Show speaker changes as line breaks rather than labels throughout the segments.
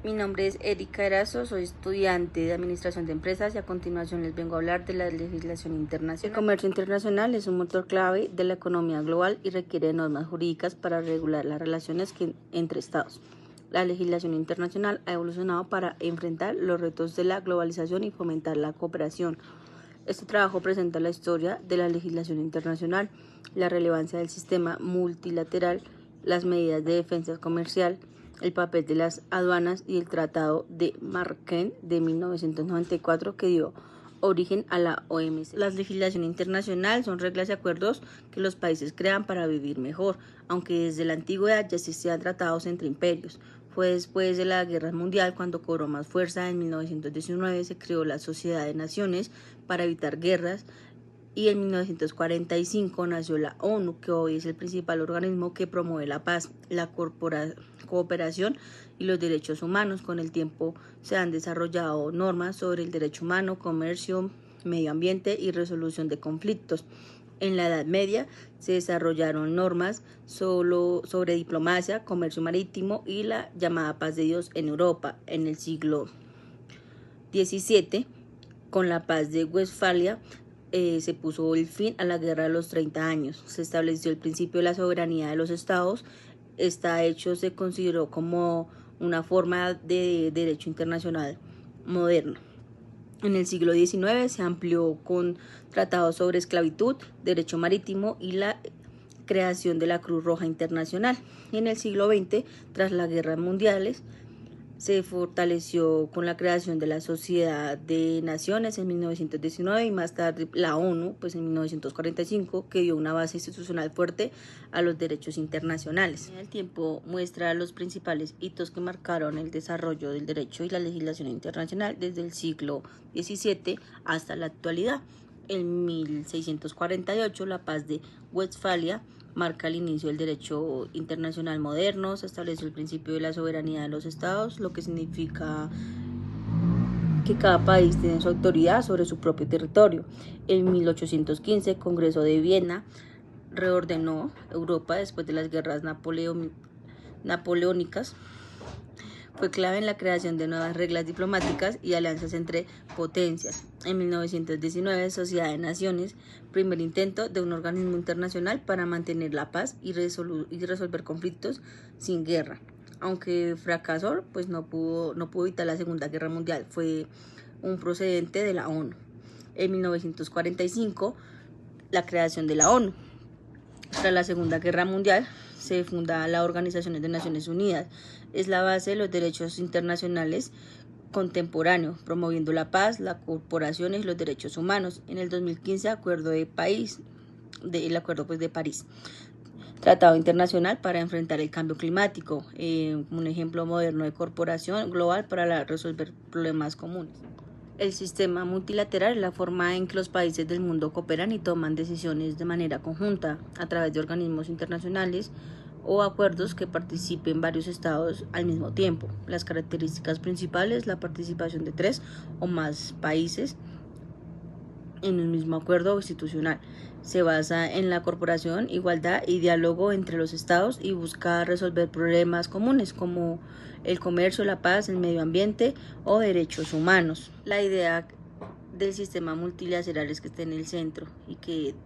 Mi nombre es Erika Erazo, soy estudiante de Administración de Empresas y a continuación les vengo a hablar de la legislación internacional. El comercio internacional es un motor clave de la economía global y requiere de normas jurídicas para regular las relaciones entre Estados. La legislación internacional ha evolucionado para enfrentar los retos de la globalización y fomentar la cooperación. Este trabajo presenta la historia de la legislación internacional, la relevancia del sistema multilateral, las medidas de defensa comercial, el papel de las aduanas y el Tratado de Marrakech de 1994 que dio origen a la OMC. La legislación internacional son reglas y acuerdos que los países crean para vivir mejor, aunque desde la antigüedad ya existían tratados entre imperios. Fue después de la Guerra Mundial cuando cobró más fuerza. En 1919 se creó la Sociedad de Naciones para evitar guerras y en 1945 nació la ONU, que hoy es el principal organismo que promueve la paz, la cooperación y los derechos humanos. Con el tiempo se han desarrollado normas sobre el derecho humano, comercio, medio ambiente y resolución de conflictos. En la Edad Media se desarrollaron normas sobre diplomacia, comercio marítimo y la llamada paz de Dios en Europa. En el siglo XVII, con la paz de Westfalia, se puso el fin a la guerra de los 30 años. Se estableció el principio de la soberanía de los estados. Este hecho se consideró como una forma de derecho internacional moderno. En el siglo XIX se amplió con tratados sobre esclavitud, derecho marítimo y la creación de la Cruz Roja Internacional. Y en el siglo XX, tras las guerras mundiales, se fortaleció con la creación de la Sociedad de Naciones en 1919 y más tarde la ONU, pues en 1945, que dio una base institucional fuerte a los derechos internacionales. El tiempo muestra los principales hitos que marcaron el desarrollo del derecho y la legislación internacional desde el siglo XVII hasta la actualidad. En 1648, la paz de Westfalia marca el inicio del derecho internacional moderno. Se estableció el principio de la soberanía de los estados, lo que significa que cada país tiene su autoridad sobre su propio territorio. En 1815, el Congreso de Viena reordenó Europa después de las guerras napoleónicas. Fue clave en la creación de nuevas reglas diplomáticas y alianzas entre potencias. En 1919, Sociedad de Naciones, primer intento de un organismo internacional para mantener la paz y resolver conflictos sin guerra. Aunque fracasó, pues no pudo evitar la Segunda Guerra Mundial. Fue un procedente de la ONU. En 1945, la creación de la ONU. Tras la Segunda Guerra Mundial, se funda la Organización de Naciones Unidas. Es la base de los derechos internacionales contemporáneos, promoviendo la paz, la cooperación y los derechos humanos. En el 2015, el Acuerdo de París. Tratado internacional para enfrentar el cambio climático, un ejemplo moderno de corporación global para resolver problemas comunes. El sistema multilateral es la forma en que los países del mundo cooperan y toman decisiones de manera conjunta a través de organismos internacionales o acuerdos que participen varios estados al mismo tiempo. Las características principales: la participación de 3 o más países en un mismo acuerdo institucional. Se basa en la cooperación, igualdad y diálogo entre los estados y busca resolver problemas comunes como el comercio, la paz, el medio ambiente o derechos humanos. La idea del sistema multilateral es que esté en el centro y que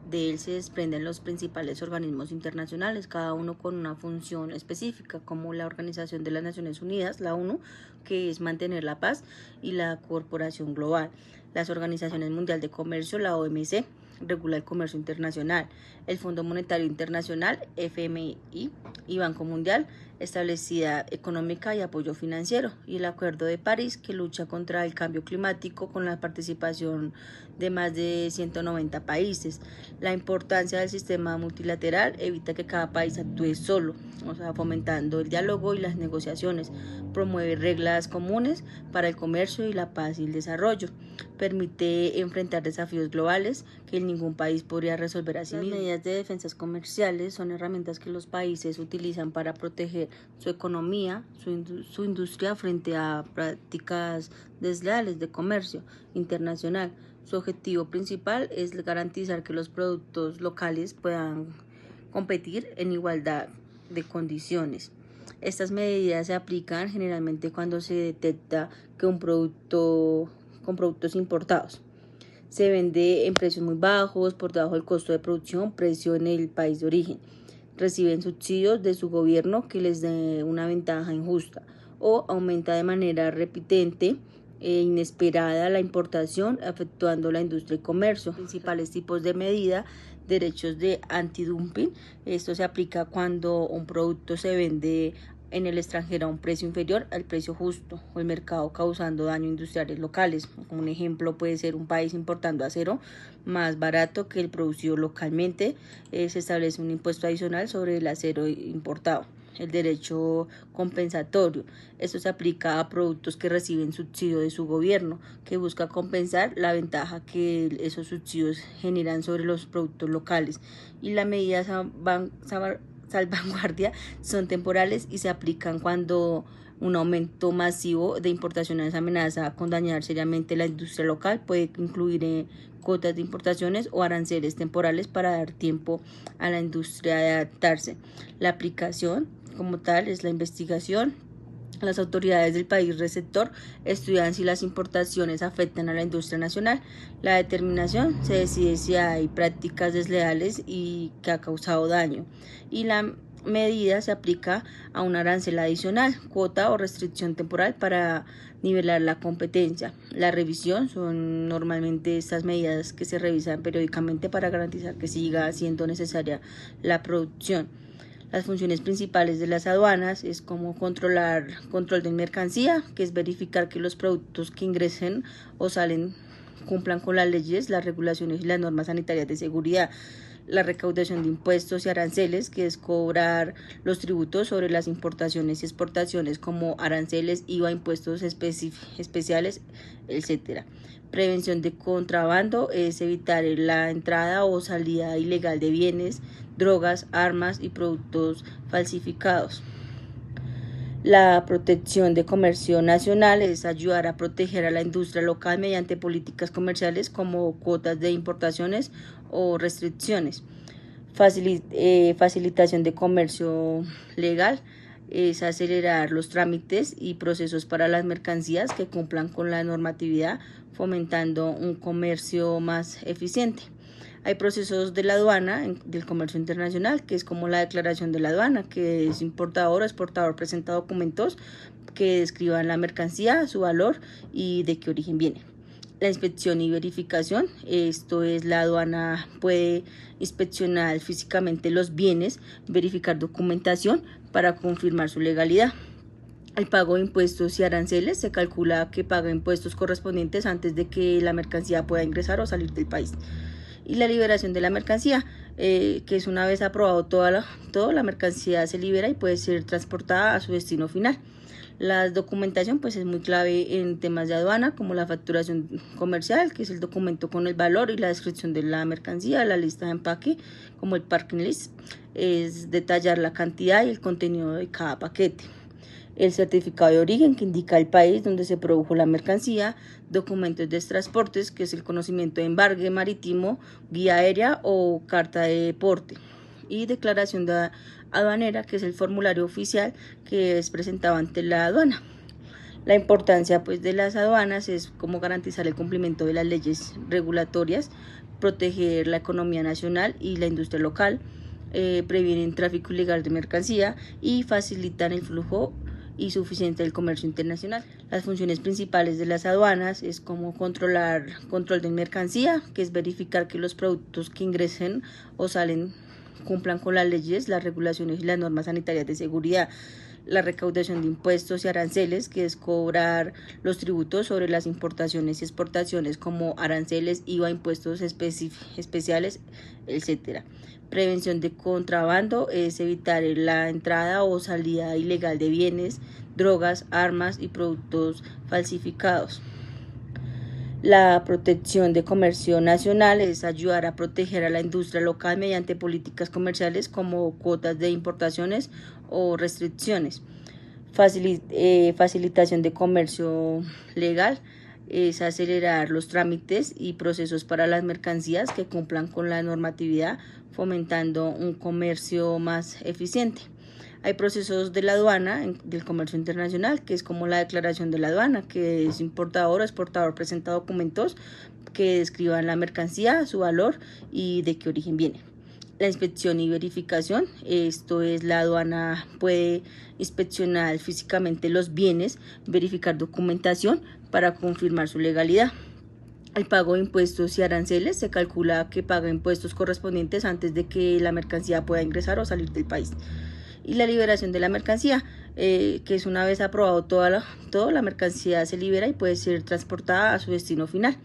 de él se desprenden los principales organismos internacionales, cada uno con una función específica, como la Organización de las Naciones Unidas, la ONU, que es mantener la paz y la corporación global. Las Organizaciones Mundial de Comercio, la OMC, regula el comercio internacional. El Fondo Monetario Internacional, FMI, y Banco Mundial, estabilidad económica y apoyo financiero. Y el Acuerdo de París, que lucha contra el cambio climático con la participación de más de 190 países. La importancia del sistema multilateral evita que cada país actúe solo, fomentando el diálogo y las negociaciones. Promueve reglas comunes para el comercio y la paz y el desarrollo. Permite enfrentar desafíos globales que ningún país podría resolver a sí mismo. Las medidas de defensa comerciales son herramientas que los países utilizan para proteger su economía, su industria frente a prácticas desleales de comercio internacional. Su objetivo principal es garantizar que los productos locales puedan competir en igualdad de condiciones. Estas medidas se aplican generalmente cuando se detecta que un producto con productos importados se vende en precios muy bajos, por debajo del costo de producción, precio en el país de origen. Reciben subsidios de su gobierno que les dé una ventaja injusta o aumenta de manera repitente e inesperada la importación, afectando la industria y comercio. Principales tipos de medida: derechos de antidumping. Esto se aplica cuando un producto se vende en el extranjero a un precio inferior al precio justo o el mercado, causando daño a industriales locales. Un ejemplo puede ser un país importando acero más barato que el producido localmente. Se establece un impuesto adicional sobre el acero importado. El derecho compensatorio. Esto se aplica a productos que reciben subsidio de su gobierno, que busca compensar la ventaja que esos subsidios generan sobre los productos locales. Y las medidas salvaguardia son temporales y se aplican cuando un aumento masivo de importaciones amenaza con dañar seriamente la industria local. Puede incluir cuotas de importaciones o aranceles temporales para dar tiempo a la industria de adaptarse. La aplicación como tal es la investigación. Las autoridades del país receptor estudian si las importaciones afectan a la industria nacional. La determinación se decide si hay prácticas desleales y que ha causado daño. Y la medida se aplica a un arancel adicional, cuota o restricción temporal para nivelar la competencia. La revisión son normalmente estas medidas que se revisan periódicamente para garantizar que siga siendo necesaria la producción. Las funciones principales de las aduanas es como control de mercancía, que es verificar que los productos que ingresen o salen cumplan con las leyes, las regulaciones y las normas sanitarias de seguridad. La recaudación de impuestos y aranceles, que es cobrar los tributos sobre las importaciones y exportaciones como aranceles, IVA, impuestos especiales, etc. Prevención de contrabando es evitar la entrada o salida ilegal de bienes, drogas, armas y productos falsificados. La protección de comercio nacional es ayudar a proteger a la industria local mediante políticas comerciales como cuotas de importaciones o restricciones. Facilitación de comercio legal es acelerar los trámites y procesos para las mercancías que cumplan con la normatividad, fomentando un comercio más eficiente. Hay procesos de la aduana, del comercio internacional, que es como la declaración de la aduana, que es importador o exportador presenta documentos que describan la mercancía, su valor y de qué origen viene. La inspección y verificación, esto es, la aduana puede inspeccionar físicamente los bienes, verificar documentación para confirmar su legalidad. El pago de impuestos y aranceles, se calcula que paga impuestos correspondientes antes de que la mercancía pueda ingresar o salir del país. Y la liberación de la mercancía, que es una vez aprobado toda la mercancía se libera y puede ser transportada a su destino final. La documentación pues es muy clave en temas de aduana, como la facturación comercial, que es el documento con el valor y la descripción de la mercancía. La lista de empaque, como el packing list, es detallar la cantidad y el contenido de cada paquete. El certificado de origen, que indica el país donde se produjo la mercancía. Documentos de transportes, que es el conocimiento de embarque marítimo, guía aérea o carta de porte. Y declaración de aduanera, que es el formulario oficial que es presentado ante la aduana. La importancia pues de las aduanas es como garantizar el cumplimiento de las leyes regulatorias, proteger la economía nacional y la industria local, previenen tráfico ilegal de mercancía y facilitan el flujo y suficiente del comercio internacional. Las funciones principales de las aduanas es como control de mercancía, que es verificar que los productos que ingresen o salen cumplan con las leyes, las regulaciones y las normas sanitarias de seguridad. La recaudación de impuestos y aranceles, que es cobrar los tributos sobre las importaciones y exportaciones como aranceles, IVA, impuestos especiales, etc. Prevención de contrabando es evitar la entrada o salida ilegal de bienes, drogas, armas y productos falsificados. La protección de comercio nacional es ayudar a proteger a la industria local mediante políticas comerciales como cuotas de importaciones o restricciones. Facilitación de comercio legal es acelerar los trámites y procesos para las mercancías que cumplan con la normatividad, fomentando un comercio más eficiente. Hay procesos de la aduana, del comercio internacional, que es como la declaración de la aduana, que es importador o exportador presenta documentos que describan la mercancía, su valor y de qué origen viene. La inspección y verificación, esto es la aduana puede inspeccionar físicamente los bienes, verificar documentación para confirmar su legalidad. El pago de impuestos y aranceles, se calcula que paga impuestos correspondientes antes de que la mercancía pueda ingresar o salir del país. Y la liberación de la mercancía, que es una vez aprobado toda la mercancía se libera y puede ser transportada a su destino final.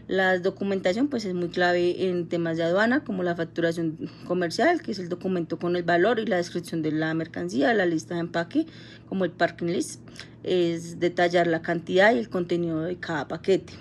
La documentación pues es muy clave en temas de aduana, como la facturación comercial, que es el documento con el valor y la descripción de la mercancía, la lista de empaque, como el packing list, es detallar la cantidad y el contenido de cada paquete.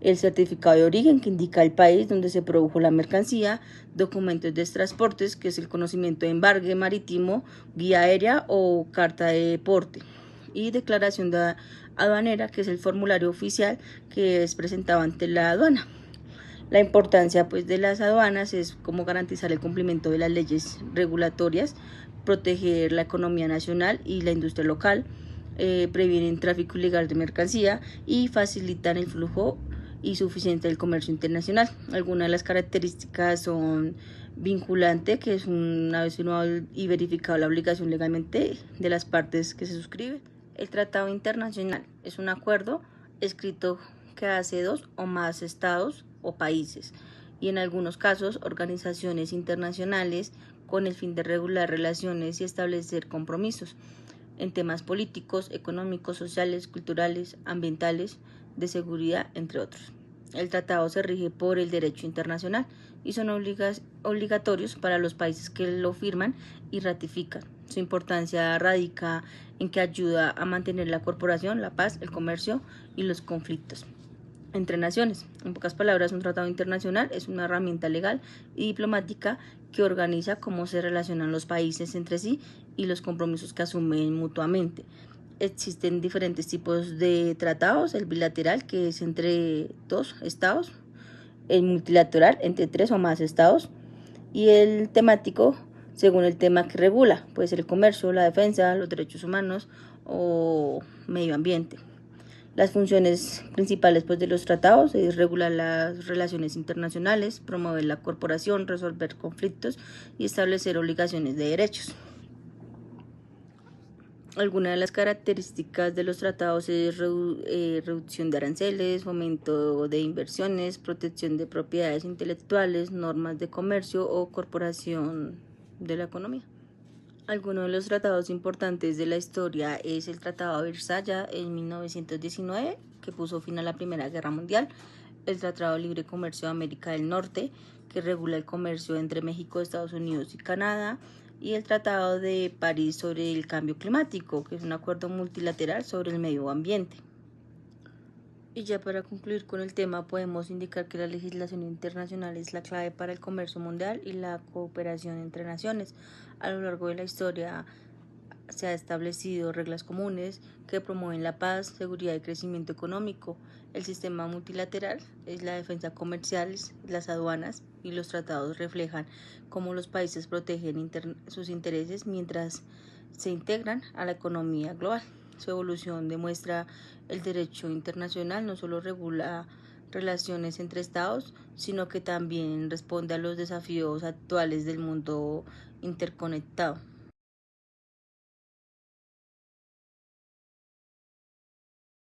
El certificado de origen, que indica el país donde se produjo la mercancía, documentos de transportes, que es el conocimiento de embarque marítimo, guía aérea o carta de porte, y declaración de aduanera, que es el formulario oficial que es presentado ante la aduana. La importancia pues de las aduanas es como garantizar el cumplimiento de las leyes regulatorias, proteger la economía nacional y la industria local, previenen tráfico ilegal de mercancía y facilitan el flujo y suficiente del comercio internacional. Algunas de las características son vinculante, que es una vez firmado y verificado la obligación legalmente de las partes que se suscribe. El tratado internacional es un acuerdo escrito que hace dos o más estados o países y en algunos casos organizaciones internacionales con el fin de regular relaciones y establecer compromisos en temas políticos, económicos, sociales, culturales, ambientales, de seguridad, entre otros. El tratado se rige por el derecho internacional y son obligatorios para los países que lo firman y ratifican. Su importancia radica en que ayuda a mantener la cooperación, la paz, el comercio y los conflictos entre naciones. En pocas palabras, un tratado internacional es una herramienta legal y diplomática que organiza cómo se relacionan los países entre sí y los compromisos que asumen mutuamente. Existen diferentes tipos de tratados: el bilateral, que es entre dos estados, el multilateral, entre tres o más estados, y el temático, según el tema que regula, puede ser el comercio, la defensa, los derechos humanos o medio ambiente. Las funciones principales pues, de los tratados es regular las relaciones internacionales, promover la cooperación, resolver conflictos y establecer obligaciones de derechos. Algunas de las características de los tratados es reducción de aranceles, fomento de inversiones, protección de propiedades intelectuales, normas de comercio o corporación de la economía. Algunos de los tratados importantes de la historia es el Tratado de Versalles en 1919, que puso fin a la Primera Guerra Mundial, el Tratado de Libre Comercio de América del Norte, que regula el comercio entre México, Estados Unidos y Canadá, y el Tratado de París sobre el cambio climático, que es un acuerdo multilateral sobre el medio ambiente. Y ya para concluir con el tema, podemos indicar que la legislación internacional es la clave para el comercio mundial y la cooperación entre naciones. A lo largo de la historia se han establecido reglas comunes que promueven la paz, seguridad y crecimiento económico. El sistema multilateral es la defensa comercial, las aduanas y los tratados reflejan cómo los países protegen sus intereses mientras se integran a la economía global. Su evolución demuestra el derecho internacional no solo regula relaciones entre estados, sino que también responde a los desafíos actuales del mundo interconectado.